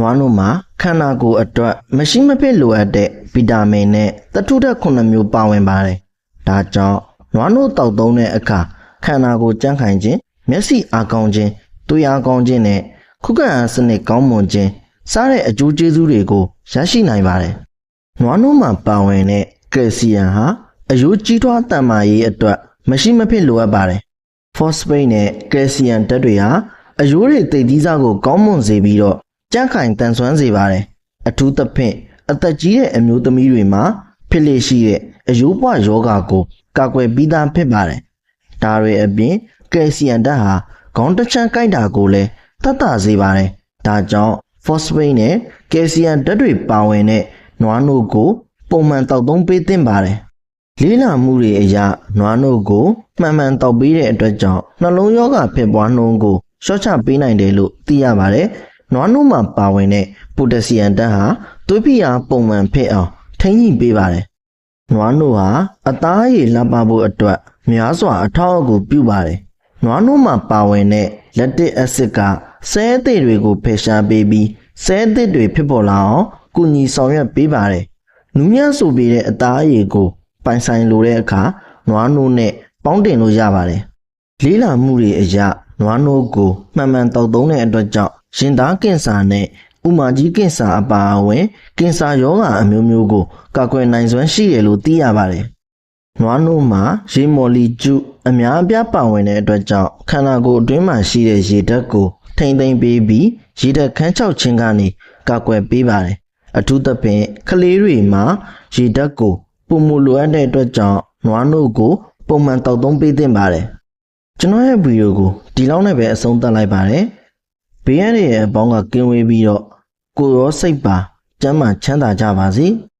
နွားနို့မှာခန္ဓာကိုယ်အတွက်မရှိမဖြစ်လိုအပ်တဲ့ဗီတာမင်နဲ့သတ္ထုဓာတ်9မျိုးပါဝင်ပါတယ်။ဒါကြောင့်နွားနို့တောက်သုံးတဲ့အခါခန္ဓာကိုယ်ကြမ်းခိုင်ခြင်းမျက်စိအားကောင်းခြင်းသွေးအားကောင်းခြင်းနဲ့ခုခံအားစနစ်ကောင်းမွန်ခြင်းစတဲ့အကျိုးကျေးဇူးတွေကိုရရှိနိုင်ပါတယ်။နွားနို့မှာပါဝင်တဲ့ကယ်ဆီယမ်ဟာအရိုးကြီးထွားတန်မာရေးအတွက်မရှိမဖြစ်လိုအပ်ပါတယ်။ ဖော့စဖိတ်နဲ့ကယ်ဆီယမ်ဓာတ်တွေဟာအရိုးတွေသိပ်သီးစားကိုကောင်းမွန်စေပြီးတော့ကြမ်းခိုင်တန်ဆွမ်းစေပါတယ်။အထူးသဖြင့်အသက်ကြီးတဲ့အမျိုးသမီးတွေမှာဖြစ်လေရှိတဲ့အရိုးပွားယောဂါကိုကာကွယ်ပြီးသားဖြစ်ပါတယ်။ဒါတွေအပြင်ကယ်ဆီယမ်ဓာတ်ဟာခေါင်းတစ်ချမ်းကိုက်တာကိုလည်းသက်သာစေပါတယ်။ဒါကြောင့်ဖော့စဖိတ်နဲ့ကယ်ဆီယမ်ဓာတ်တွေပါဝင်တဲ့နွားနို့ကိုပုံမှန်တောက်သုံးပေးသင့်ပါတယ်။လေးလာမှုတွေအရနွားနို့ကိုမှန်တောက်ပေးတဲ့အတွက်ကြောင့်နှလုံးယောဂဖြစ်ပွားနှုန်းကိုလျှော့ချပေးနိုင်တယ်လို့သိရပါတယ်။နွားနို့မှာပါဝင်တဲ့ပိုတက်ဆီယမ်ဓာတ်ဟာသွေးဖိအားပုံမှန်ဖြစ်အောင်ထိန်းညှိပေးပါတယ်။နွားနို့ဟာအသားရည်လှပဖို့အတွက်များစွာအထောက်အကူပြုပါတယ်။နွားနို့မှာပါဝင်တဲ့လက်တစ်အက်ဆစ်ကဆဲအသစ်တွေကိုဖယ်ရှားပေးပြီးဆဲအသစ်တွေဖြစ်ပေါ်လာအောင်ကူညီဆောင်ရွက်ပေးပါတယ်။နူးညံ့ဆိုပြီးတဲ့အသားအရည်ကိုပိုင်ဆိုင်လိုတဲ့အခါနွားနို့နဲ့ပေါင်းတင်လို့ရပါတယ်။လေးလာမှုတွေအရနွားနို့ကိုမှန်တောက်သုံးတဲ့အတွက်ကြောင့်ရင်သားကင်ဆာနဲ့ဥမာကြီးကင်ဆာအပါအဝင်ကင်ဆာရောဂါအမျိုးမျိုးကိုကာကွယ်နိုင်စွမ်းရှိတယ်လို့သိရပါတယ်။နွားနို့မှာရေမော်လီကျူအများအပြားပါဝင်တဲ့အတွက်ကြောင့်ခန္ဓာကိုယ်အတွင်းမှာရှိတဲ့ရေဓာတ်ကိုထိမ့်သိမ်းပေးပြီးရေဓာတ်ခန်းချောက်ခြင်းကနေကာကွယ်ပေးပါတယ်။အထူးသဖြင့်ကလေးတွေမှာရေဓာတ်ကိုပုံမလိုအပ်တဲ့အတွက်ကြောင့်နွားနို့ကိုပုံမှန်တောက်သုံးပေးသင့်ပါတယ်။ကျွန်တော်ရဲ့ဗီဒီယိုကိုဒီလောက်နဲ့ပဲအဆုံးသတ်လိုက်ပါတယ်။ဘေးရန်ရဲ့အပေါင်းကကင်းဝေးပြီးတော့ကိုယ်ရောစိတ်ပါကျန်းမာချမ်းသာကြပါစေ။